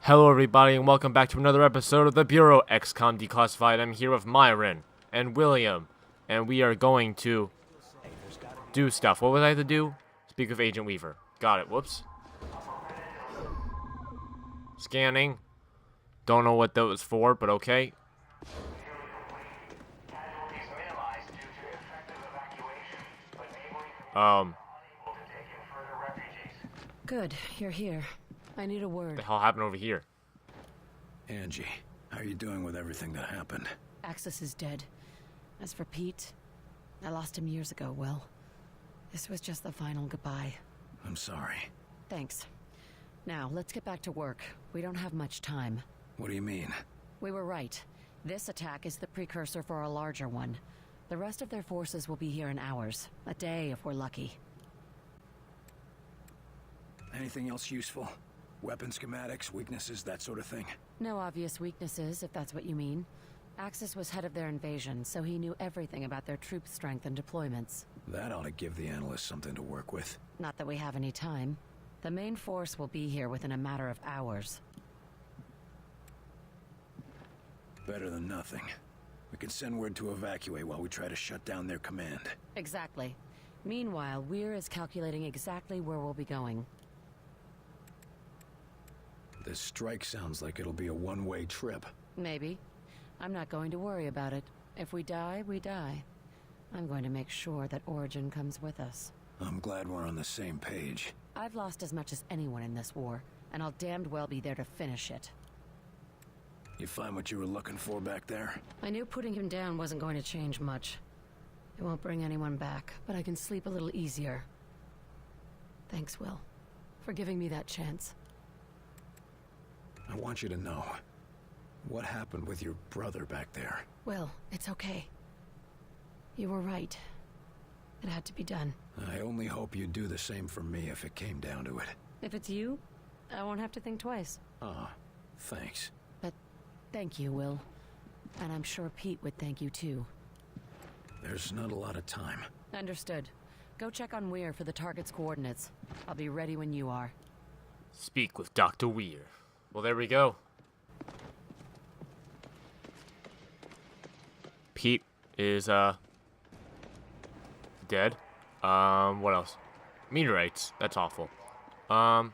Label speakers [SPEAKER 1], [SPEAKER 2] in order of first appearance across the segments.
[SPEAKER 1] Hello everybody and welcome back to another episode of the Bureau XCOM Declassified. I'm here with Myron and William, and we are going to do stuff. What would I have to do? Speak with Agent Weaver. Got it. Whoops. Scanning. Don't know what that was for, but okay.
[SPEAKER 2] Good, you're here. I need a
[SPEAKER 1] What
[SPEAKER 2] word.
[SPEAKER 1] the hell happened over here?
[SPEAKER 3] Angie, how are you doing with everything that happened?
[SPEAKER 2] Axis is dead. As for Pete, I lost him years ago, Will. This was just the final goodbye.
[SPEAKER 3] I'm sorry.
[SPEAKER 2] Thanks. Now, let's get back to work. We don't have much time.
[SPEAKER 3] What do you mean?
[SPEAKER 2] We were right. This attack is the precursor for a larger one. The rest of their forces will be here in hours. A day if we're lucky.
[SPEAKER 3] Anything else useful? Weapon schematics, weaknesses, that sort of thing?
[SPEAKER 2] No obvious weaknesses, if that's what you mean. Axis was head of their invasion, so he knew everything about their troop strength and deployments.
[SPEAKER 3] That ought to give the analysts something to work with.
[SPEAKER 2] Not that we have any time. The main force will be here within a matter of hours.
[SPEAKER 3] Better than nothing. We can send word to evacuate while we try to shut down their command.
[SPEAKER 2] Exactly. Meanwhile, Weir is calculating exactly where we'll be going.
[SPEAKER 3] This strike sounds like it'll be a one-way trip.
[SPEAKER 2] Maybe. I'm not going to worry about it. If we die, we die. I'm going to make sure that Origin comes with us.
[SPEAKER 3] I'm glad we're on the same page.
[SPEAKER 2] I've lost as much as anyone in this war, and I'll damned well be there to finish it.
[SPEAKER 3] You find what you were looking for back there?
[SPEAKER 2] I knew putting him down wasn't going to change much. It won't bring anyone back, but I can sleep a little easier. Thanks, Will, for giving me that chance.
[SPEAKER 3] I want you to know. What happened with your brother back there?
[SPEAKER 2] Will, it's okay. You were right. It had to be done.
[SPEAKER 3] I only hope you'd do the same for me if it came down to it.
[SPEAKER 2] If it's you, I won't have to think twice.
[SPEAKER 3] Thanks.
[SPEAKER 2] But thank you, Will. And I'm sure Pete would thank you too.
[SPEAKER 3] There's not a lot of time.
[SPEAKER 2] Understood. Go check on Weir for the target's coordinates. I'll be ready when you are.
[SPEAKER 1] Speak with Dr. Weir. Well, there we go. Pete is, dead. What else? Meteorites. That's awful.
[SPEAKER 4] Agents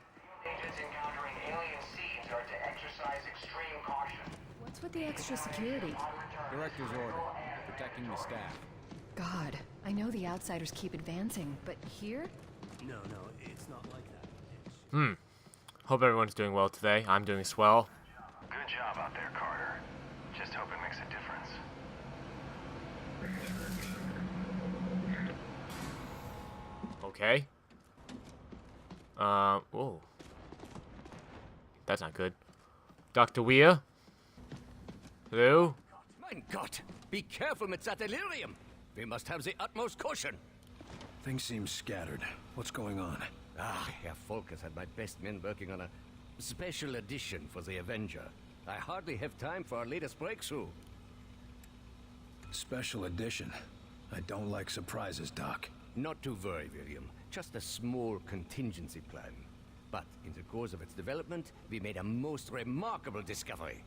[SPEAKER 4] encountering alien seeds are to exercise extreme caution.
[SPEAKER 5] What's with the extra security?
[SPEAKER 6] Director's order. Protecting the staff.
[SPEAKER 5] God, I know the outsiders keep advancing, but here?
[SPEAKER 6] No, it's not like that.
[SPEAKER 1] Hope everyone's doing well today. I'm doing swell.
[SPEAKER 4] Good job out there, Carter. Just hope it makes a difference.
[SPEAKER 1] Okay. Whoa. That's not good. Dr. Weir? Hello?
[SPEAKER 7] Mein Gott! Be careful with that delirium! We must have the utmost caution!
[SPEAKER 3] Things seem scattered. What's going on?
[SPEAKER 7] Herr Volk has had my best men working on a special edition for the Avenger. I hardly have time for our latest breakthrough.
[SPEAKER 3] Special edition. I don't like surprises, Doc.
[SPEAKER 7] Not to worry, William. Just a small contingency plan. But in the course of its development, we made a most remarkable discovery.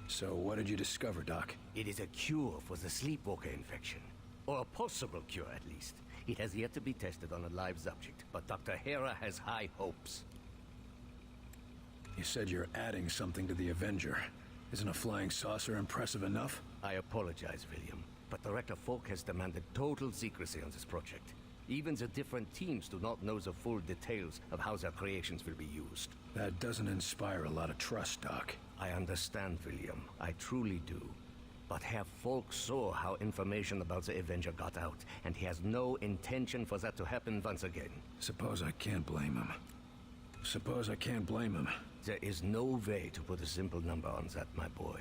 [SPEAKER 3] So what did you discover, Doc?
[SPEAKER 7] It is a cure for the sleepwalker infection. Or a possible cure, at least. It has yet to be tested on a live subject, but Dr. Hera has high hopes.
[SPEAKER 3] You said you're adding something to the Avenger. Isn't a flying saucer impressive enough?
[SPEAKER 7] I apologize, William, but Director Falk has demanded total secrecy on this project. Even the different teams do not know the full details of how their creations will be used.
[SPEAKER 3] That doesn't inspire a lot of trust, Doc.
[SPEAKER 7] I understand, William. I truly do. But Herr Falk saw how information about the Avenger got out, and he has no intention for that to happen once again.
[SPEAKER 3] Suppose I can't blame him. Suppose I can't blame him.
[SPEAKER 7] There is no way to put a simple number on that, my boy.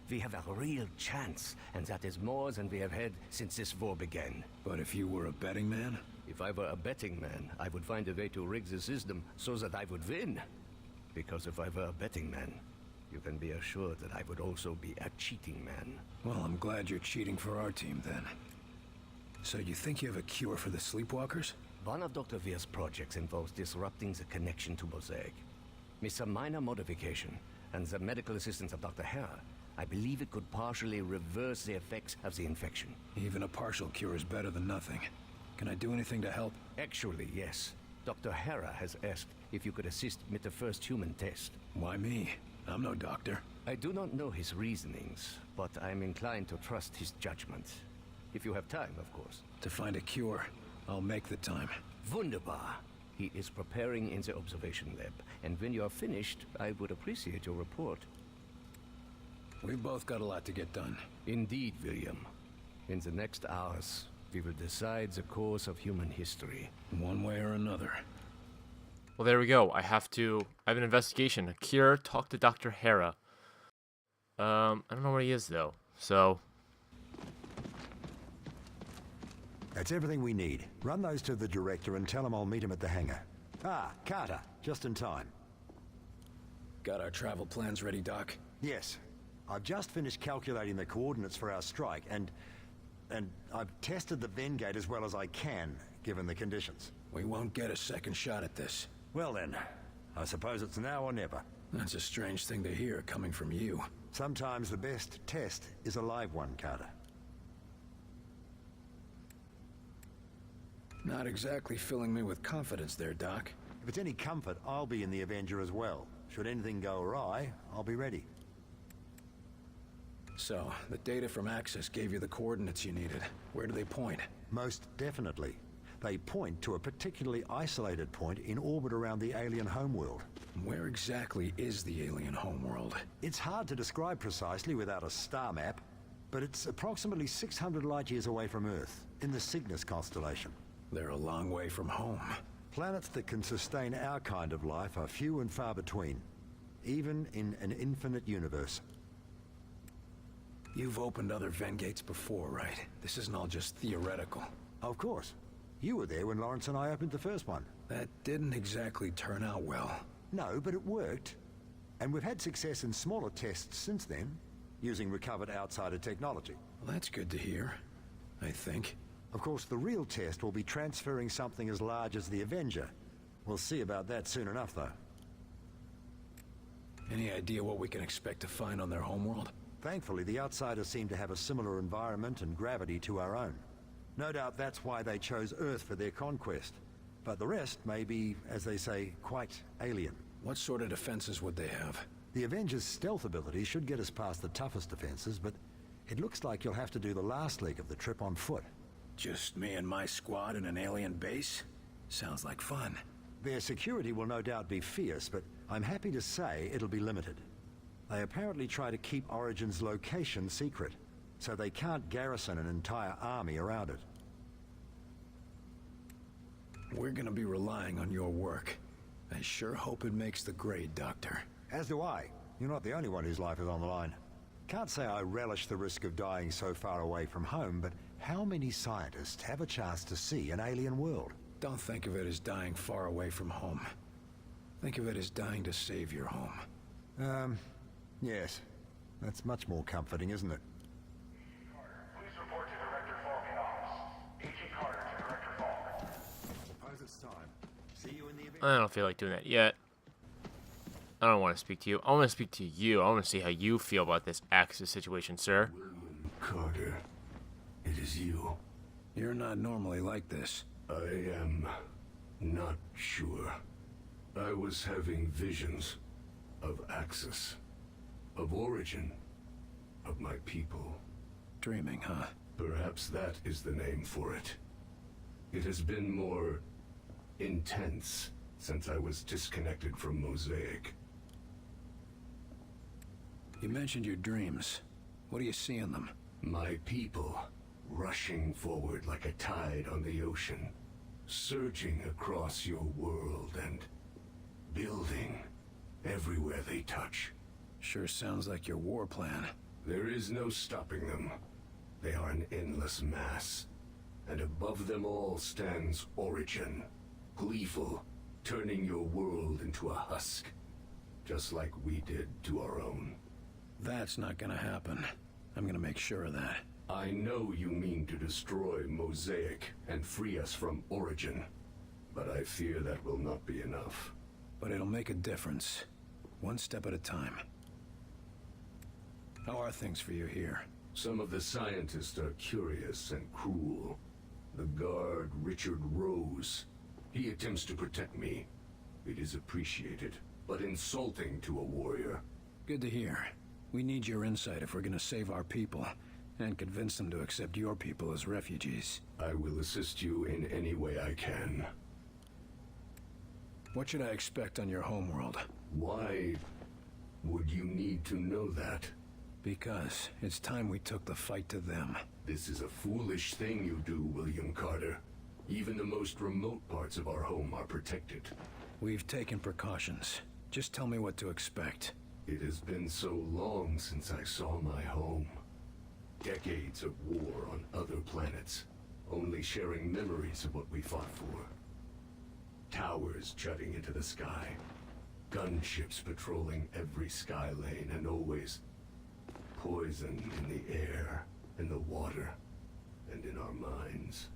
[SPEAKER 7] We have a real chance, and that is more than we have had since this war began.
[SPEAKER 3] But if you were a betting man?
[SPEAKER 7] If I were a betting man, I would find a way to rig the system so that I would win. Because if I were a betting man, you can be assured that I would also be a cheating man.
[SPEAKER 3] Well, I'm glad you're cheating for our team, then. So you think you have a cure for the sleepwalkers?
[SPEAKER 7] One of Dr. Weir's projects involves disrupting the connection to Mosaic. With some minor modification and the medical assistance of Dr. Hera, I believe it could partially reverse the effects of the infection.
[SPEAKER 3] Even a partial cure is better than nothing. Can I do anything to help?
[SPEAKER 7] Actually, yes. Dr. Hera has asked if you could assist with the first human test.
[SPEAKER 3] Why me? I'm no doctor.
[SPEAKER 7] I do not know his reasonings, but I'm inclined to trust his judgment. If you have time, of course.
[SPEAKER 3] To find a cure, I'll make the time.
[SPEAKER 7] Wunderbar. He is preparing in the observation lab, and when you are finished, I would appreciate your report.
[SPEAKER 3] We've both got a lot to get done.
[SPEAKER 7] Indeed, William. In the next hours, we will decide the course of human history.
[SPEAKER 3] One way or another.
[SPEAKER 1] Well, there we go. I have an investigation. Kira, talk to Dr. Hera. I don't know where he is, though. So...
[SPEAKER 8] That's everything we need. Run those to the director and tell him I'll meet him at the hangar. Ah, Carter, just in time.
[SPEAKER 3] Got our travel plans ready, Doc?
[SPEAKER 8] Yes. I've just finished calculating the coordinates for our strike, and I've tested the Vengate as well as I can, given the conditions.
[SPEAKER 3] We won't get a second shot at this.
[SPEAKER 8] Well then, I suppose it's now or never.
[SPEAKER 3] That's a strange thing to hear coming from you.
[SPEAKER 8] Sometimes the best test is a live one, Carter.
[SPEAKER 3] Not exactly filling me with confidence there, Doc.
[SPEAKER 8] If it's any comfort, I'll be in the Avenger as well. Should anything go awry, I'll be ready.
[SPEAKER 3] So, the data from Axis gave you the coordinates you needed. Where do they point?
[SPEAKER 8] Most definitely. They point to a particularly isolated point in orbit around the alien homeworld.
[SPEAKER 3] Where exactly is the alien homeworld?
[SPEAKER 8] It's hard to describe precisely without a star map, but it's approximately 600 light-years away from Earth, in the Cygnus constellation.
[SPEAKER 3] They're a long way from home.
[SPEAKER 8] Planets that can sustain our kind of life are few and far between, even in an infinite universe.
[SPEAKER 3] You've opened other Vengates before, right? This isn't all just theoretical.
[SPEAKER 8] Of course. You were there when Lawrence and I opened the first one.
[SPEAKER 3] That didn't exactly turn out well.
[SPEAKER 8] No, but it worked. And we've had success in smaller tests since then, using recovered outsider technology.
[SPEAKER 3] Well, that's good to hear, I think.
[SPEAKER 8] Of course, the real test will be transferring something as large as the Avenger. We'll see about that soon enough, though.
[SPEAKER 3] Any idea what we can expect to find on their homeworld?
[SPEAKER 8] Thankfully, the Outsiders seem to have a similar environment and gravity to our own. No doubt that's why they chose Earth for their conquest. But the rest may be, as they say, quite alien.
[SPEAKER 3] What sort of defenses would they have?
[SPEAKER 8] The Avengers' stealth ability should get us past the toughest defenses, but it looks like you'll have to do the last leg of the trip on foot.
[SPEAKER 3] Just me and my squad in an alien base? Sounds like fun.
[SPEAKER 8] Their security will no doubt be fierce, but I'm happy to say it'll be limited. They apparently try to keep Origin's location secret, so they can't garrison an entire army around it.
[SPEAKER 3] We're gonna be relying on your work. I sure hope it makes the grade, Doctor.
[SPEAKER 8] As do I. You're not the only one whose life is on the line. Can't say I relish the risk of dying so far away from home, but how many scientists have a chance to see an alien world?
[SPEAKER 3] Don't think of it as dying far away from home. Think of it as dying to save your home.
[SPEAKER 8] Yes. That's much more comforting, isn't it?
[SPEAKER 4] Please report to Director Falk in office. Agent Carter to Director Falk.
[SPEAKER 8] Suppose it's time. See you in the event.
[SPEAKER 1] I don't feel like doing that yet. I don't want to speak to you. I want to speak to you. I want to see how you feel about this Axis situation, sir.
[SPEAKER 3] William Carter, it is you. You're not normally like this.
[SPEAKER 9] I am not sure. I was having visions of Axis, of origin, of my people.
[SPEAKER 3] Dreaming, huh?
[SPEAKER 9] Perhaps that is the name for it. It has been more intense since I was disconnected from Mosaic.
[SPEAKER 3] You mentioned your dreams. What do you see in them?
[SPEAKER 9] My people, rushing forward like a tide on the ocean, surging across your world and building everywhere they touch.
[SPEAKER 3] Sure sounds like your war plan.
[SPEAKER 9] There is no stopping them. They are an endless mass, and above them all stands Origin, gleeful, turning your world into a husk, just like we did to our own.
[SPEAKER 3] That's not gonna happen. I'm gonna make sure of that.
[SPEAKER 9] I know you mean to destroy Mosaic and free us from Origin, but I fear that will not be enough.
[SPEAKER 3] But it'll make a difference. One step at a time. How are things for you here?
[SPEAKER 9] Some of the scientists are curious and cruel. The guard, Richard Rose, he attempts to protect me. It is appreciated, but insulting to a warrior.
[SPEAKER 3] Good to hear. We need your insight if we're gonna save our people, and convince them to accept your people as refugees.
[SPEAKER 9] I will assist you in any way I can.
[SPEAKER 3] What should I expect on your homeworld?
[SPEAKER 9] Why would you need to know that?
[SPEAKER 3] Because it's time we took the fight to them.
[SPEAKER 9] This is a foolish thing you do, William Carter. Even the most remote parts of our home are protected.
[SPEAKER 3] We've taken precautions. Just tell me what to expect.
[SPEAKER 9] It has been so long since I saw my home. Decades of war on other planets, only sharing memories of what we fought for. Towers jutting into the sky, gunships patrolling every sky lane, and always poison in the air, in the water, and in our minds.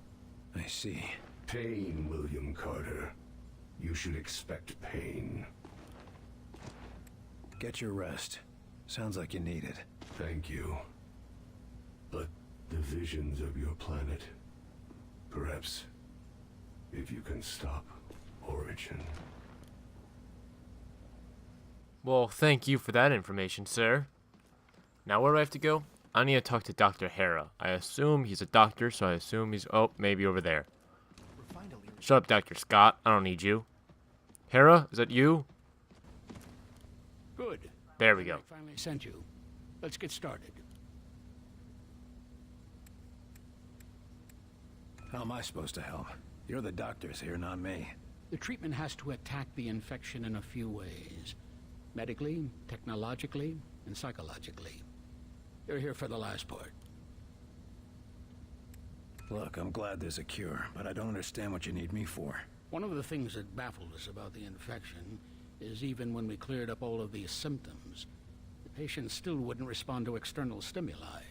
[SPEAKER 3] I see.
[SPEAKER 9] Pain, William Carter. You should expect pain.
[SPEAKER 3] Get your rest. Sounds like you need it.
[SPEAKER 9] Thank you. But the visions of your planet, perhaps, if you can stop Origin.
[SPEAKER 1] Well, thank you for that information, sir. Now where do I have to go? I need to talk to Dr. Hera. I assume he's a doctor, so I assume he's... Oh, maybe over there. Shut up, Dr. Scott. I don't need you. Hera, is that you?
[SPEAKER 10] Good.
[SPEAKER 1] There we go.
[SPEAKER 10] I finally sent you. Let's get started.
[SPEAKER 3] How am I supposed to help? You're the doctors here, not me.
[SPEAKER 10] The treatment has to attack the infection in a few ways. Medically, technologically, and psychologically. You're here for the last part.
[SPEAKER 3] Look, I'm glad there's a cure, but I don't understand what you need me for.
[SPEAKER 10] One of the things that baffled us about the infection is even when we cleared up all of these symptoms, the patient still wouldn't respond to external stimuli.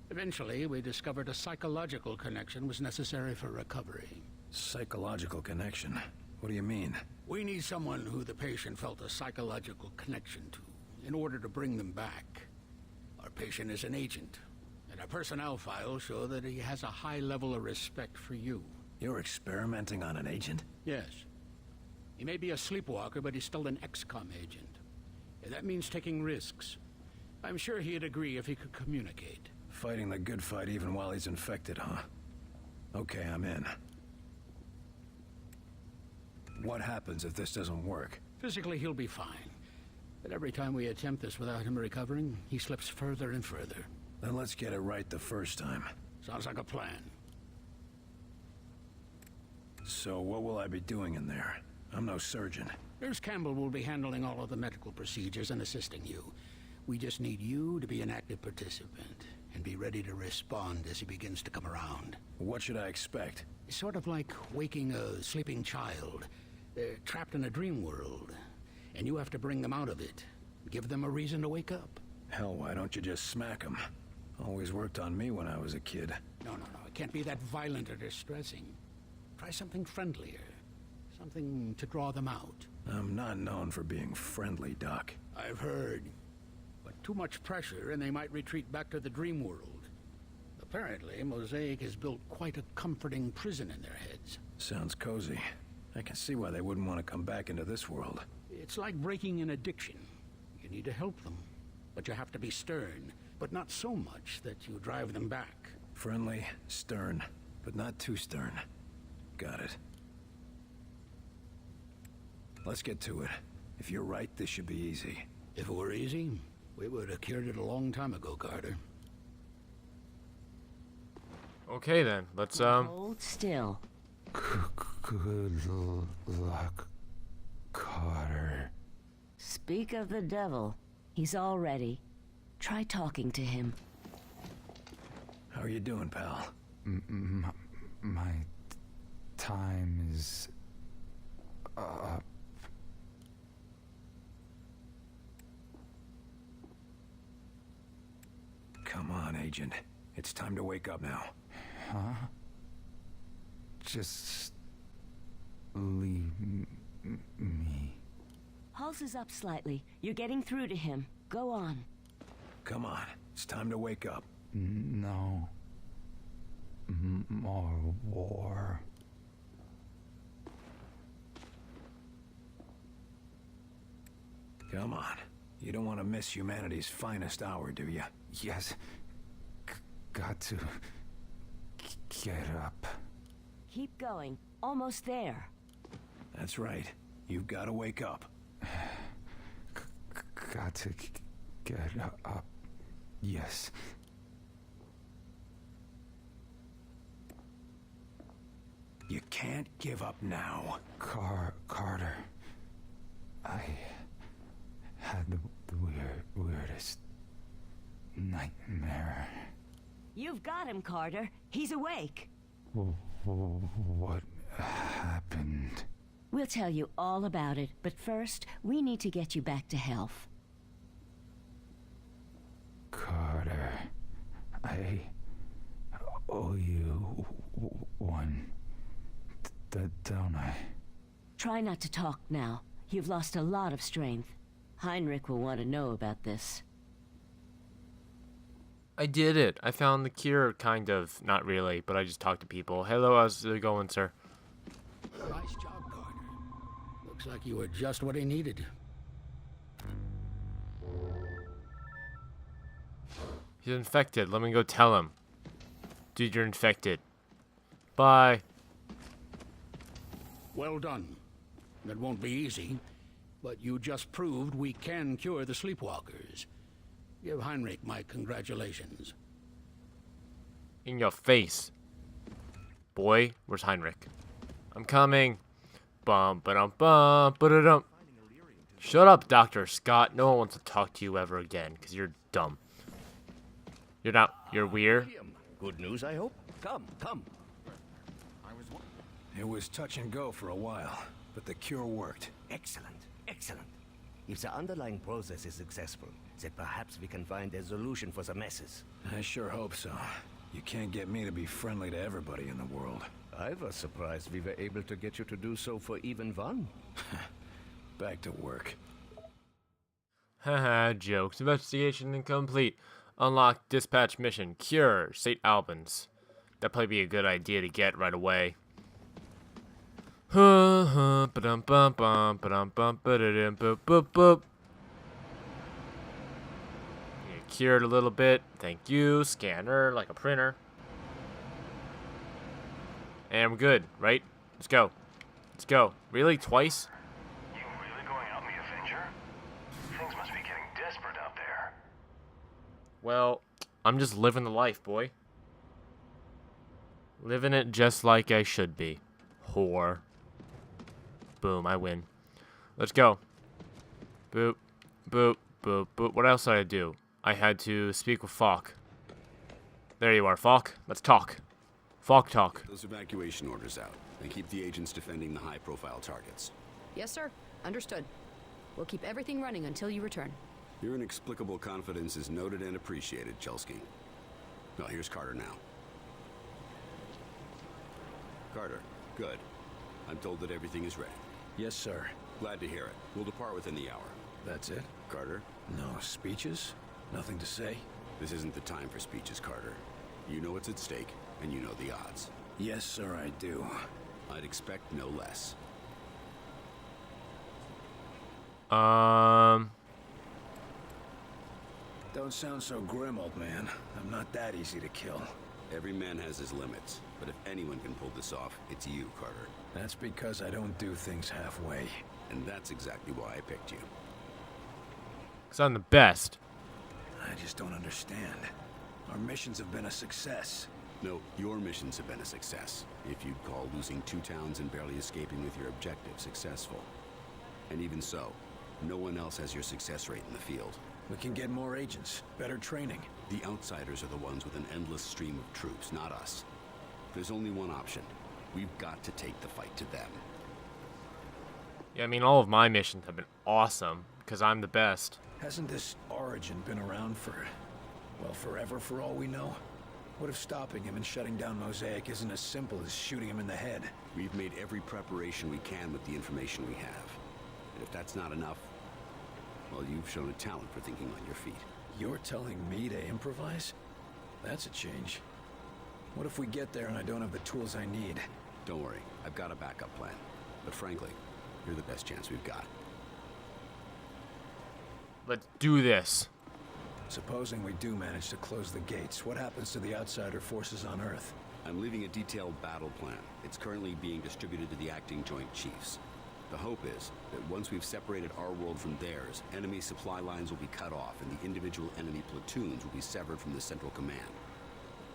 [SPEAKER 10] Eventually, we discovered a psychological connection was necessary for recovery.
[SPEAKER 3] Psychological connection? What do you mean?
[SPEAKER 10] We need someone who the patient felt a psychological connection to in order to bring them back. Our patient is an agent, and our personnel files show that he has a high level of respect for you.
[SPEAKER 3] You're experimenting on an agent?
[SPEAKER 10] Yes. He may be a sleepwalker, but he's still an XCOM agent. And that means taking risks. I'm sure he'd agree if he could communicate.
[SPEAKER 3] Fighting the good fight even while he's infected, huh? Okay, I'm in. What happens if this doesn't work?
[SPEAKER 10] Physically, he'll be fine. But every time we attempt this without him recovering, he slips further and further.
[SPEAKER 3] Then let's get it right the first time.
[SPEAKER 10] Sounds like a plan.
[SPEAKER 3] So what will I be doing in there? I'm no surgeon.
[SPEAKER 10] Nurse Campbell will be handling all of the medical procedures and assisting you. We just need you to be an active participant and be ready to respond as he begins to come around.
[SPEAKER 3] What should I expect?
[SPEAKER 10] It's sort of like waking a sleeping child. They're trapped in a dream world, and you have to bring them out of it. Give them a reason to wake up.
[SPEAKER 3] Hell, why don't you just smack him? Always worked on me when I was a kid.
[SPEAKER 10] No. It can't be that violent or distressing. Try something friendlier. Something to draw them out.
[SPEAKER 3] I'm not known for being friendly, Doc.
[SPEAKER 10] I've heard. But too much pressure and they might retreat back to the dream world. Apparently, Mosaic has built quite a comforting prison in their heads.
[SPEAKER 3] Sounds cozy. I can see why they wouldn't want to come back into this world.
[SPEAKER 10] It's like breaking an addiction. You need to help them. But you have to be stern, but not so much that you drive them back.
[SPEAKER 3] Friendly, stern, but not too stern. Got it. Let's get to it. If you're right, this should be easy.
[SPEAKER 10] If it were easy, we would have cured it a long time ago, Carter.
[SPEAKER 1] Okay then, let's
[SPEAKER 11] Hold still.
[SPEAKER 6] Good luck, Carter.
[SPEAKER 11] Speak of the devil. He's all ready. Try talking to him.
[SPEAKER 3] How are you doing, pal?
[SPEAKER 6] My time is up.
[SPEAKER 3] Come on, Agent. It's time to wake up now.
[SPEAKER 6] Huh? Just leave me.
[SPEAKER 11] Pulse is up slightly. You're getting through to him. Go on.
[SPEAKER 3] Come on, it's time to wake up.
[SPEAKER 12] No. More war.
[SPEAKER 3] Come on. You don't want to miss humanity's finest hour, do you?
[SPEAKER 12] Yes. Got to get up.
[SPEAKER 11] Keep going. Almost there.
[SPEAKER 3] That's right. You've got to wake up.
[SPEAKER 12] Got to get up. Yes.
[SPEAKER 3] You can't give up now.
[SPEAKER 12] Carter. I had the weirdest nightmare.
[SPEAKER 11] You've got him, Carter. He's awake.
[SPEAKER 12] What happened?
[SPEAKER 11] We'll tell you all about it, but first, we need to get you back to health.
[SPEAKER 12] Carter, I owe you one, don't I?
[SPEAKER 11] Try not to talk now. You've lost a lot of strength. Heinrich will want to know about this.
[SPEAKER 1] I did it. I found the cure, kind of. Not really, but I just talked to people. Hello, how's it going, sir?
[SPEAKER 10] Nice job, Carter. Looks like you were just what he needed.
[SPEAKER 1] He's infected. Let me go tell him. Dude, you're infected. Bye.
[SPEAKER 10] Well done. That won't be easy, but you just proved we can cure the sleepwalkers. Give Heinrich my congratulations.
[SPEAKER 1] In your face. Boy, where's Heinrich? I'm coming. Bum, ba-dum, bum, ba-da-dum. Shut up, Dr. Scott. No one wants to talk to you ever again, because you're dumb. You're not. You're weird.
[SPEAKER 7] Good news, I hope. Come.
[SPEAKER 3] It was touch and go for a while, but the cure worked.
[SPEAKER 7] Excellent. If the underlying process is successful, then perhaps we can find a solution for the messes.
[SPEAKER 3] I sure hope so. You can't get me to be friendly to everybody in the world.
[SPEAKER 7] I was surprised we were able to get you to do so for even one.
[SPEAKER 3] Back to work.
[SPEAKER 1] Haha, jokes. Investigation incomplete. Unlock dispatch mission. Cure St. Albans. That'd probably be a good idea to get right away. Ba-dum bum bum ba-dum bum ba-da-dum boop boop boop. Yeah, cured a little bit. Thank you. Scanner like a printer. And we're good, right? Let's go. Let's go. Really? Twice?
[SPEAKER 4] You really going out in the Avenger? Things must be getting desperate out there.
[SPEAKER 1] Well, I'm just living the life, boy. Living it just like I should be. Whore. Boom, I win. Let's go. Boop, boop, boop, boop. What else did I do? I had to speak with Falk. There you are, Falk. Let's talk. Falk talk.
[SPEAKER 13] Those evacuation orders out, and keep the agents defending the high-profile targets.
[SPEAKER 2] Yes, sir. Understood. We'll keep everything running until you return.
[SPEAKER 13] Your inexplicable confidence is noted and appreciated, Chelsky. Well, here's Carter now. Carter, good. I'm told that everything is ready.
[SPEAKER 3] Yes, sir.
[SPEAKER 13] Glad to hear it. We'll depart within the hour.
[SPEAKER 3] That's it?
[SPEAKER 13] Carter?
[SPEAKER 3] No speeches? Nothing to say?
[SPEAKER 13] This isn't the time for speeches, Carter. You know what's at stake, and you know the odds.
[SPEAKER 3] Yes, sir, I do.
[SPEAKER 13] I'd expect no less.
[SPEAKER 3] Don't sound so grim, old man. I'm not that easy to kill.
[SPEAKER 13] Every man has his limits, but if anyone can pull this off, it's you, Carter.
[SPEAKER 3] That's because I don't do things halfway.
[SPEAKER 13] And that's exactly why I picked you.
[SPEAKER 1] 'Cause I'm the best.
[SPEAKER 3] I just don't understand. Our missions have been a success.
[SPEAKER 13] No, your missions have been a success. If you'd call losing 2 towns and barely escaping with your objective successful. And even so, no one else has your success rate in the field.
[SPEAKER 3] We can get more agents, better training.
[SPEAKER 13] The outsiders are the ones with an endless stream of troops, not us. There's only one option. We've got to take the fight to them.
[SPEAKER 1] Yeah, I mean, all of my missions have been awesome, because I'm the best.
[SPEAKER 3] Hasn't this Origin been around for, well, forever for all we know? What if stopping him and shutting down Mosaic isn't as simple as shooting him in the head?
[SPEAKER 13] We've made every preparation we can with the information we have. And if that's not enough, Well, you've shown a talent for thinking on your feet.
[SPEAKER 3] You're telling me to improvise? That's a change. What if we get there and I don't have the tools I need?
[SPEAKER 13] Don't worry, I've got a backup plan. But frankly, you're the best chance we've got.
[SPEAKER 1] Let's do this.
[SPEAKER 3] Supposing we do manage to close the gates, what happens to the outsider forces on Earth?
[SPEAKER 13] I'm leaving a detailed battle plan. It's currently being distributed to the acting Joint Chiefs. The hope is that once we've separated our world from theirs, enemy supply lines will be cut off and the individual enemy platoons will be severed from the central command.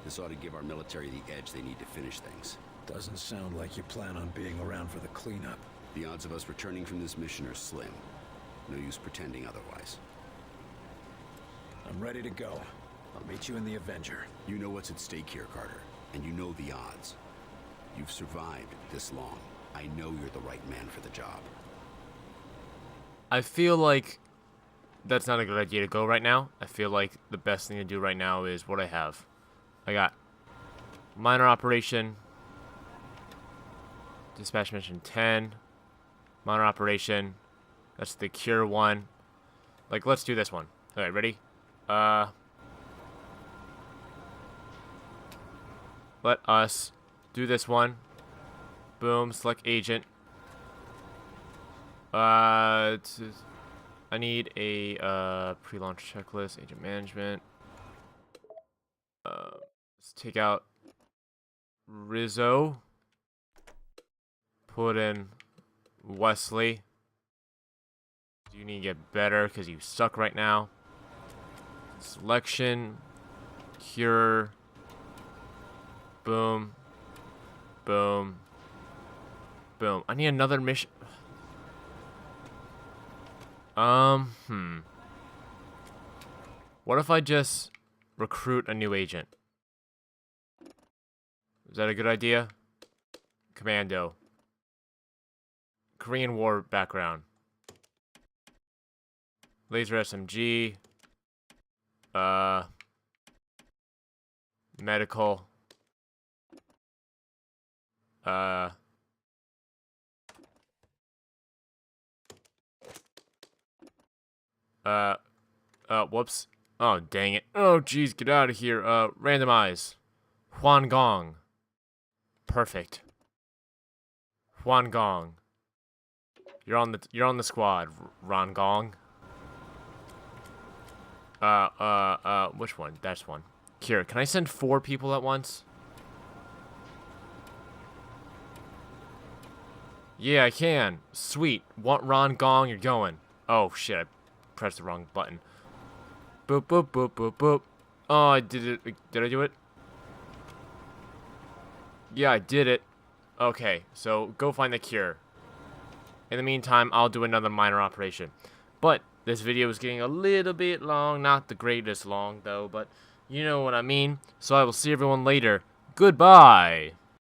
[SPEAKER 13] This ought to give our military the edge they need to finish things.
[SPEAKER 3] Doesn't sound like you plan on being around for the cleanup.
[SPEAKER 13] The odds of us returning from this mission are slim. No use pretending otherwise.
[SPEAKER 3] I'm ready to go. I'll meet you in the Avenger.
[SPEAKER 13] You know what's at stake here, Carter, and you know the odds. You've survived this long. I know you're the right man for the job.
[SPEAKER 1] I feel like that's not a good idea to go right now. I feel like the best thing to do right now is what I have. I got minor operation, dispatch mission 10, minor operation. That's the cure one. Like, let's do this one. All right, ready? Let us do this one. Boom, select agent. I need a pre-launch checklist, agent management. Let's take out Rizzo. Put in Wesley. You need to get better because you suck right now. Selection. Cure. Boom. Boom. Boom. I need another mission. What if I just recruit a new agent? Is that a good idea? Commando. Korean War background. Laser SMG. Medical. Whoops. Oh, dang it. Oh, jeez, get out of here. Randomize. Huan Gong. Perfect. Huan Gong. You're on the squad, Ron Gong. Which one? That's one. Here, can I send 4 people at once? Yeah, I can. Sweet. Want Ron Gong, you're going. Oh, shit, I pressed the wrong button. Boop, boop, boop, boop, boop. Oh, I did it. Did I do it? Yeah, I did it. Okay, so go find the cure. In the meantime, I'll do another minor operation. But this video is getting a little bit long. Not the greatest long, though, but you know what I mean. So I will see everyone later. Goodbye.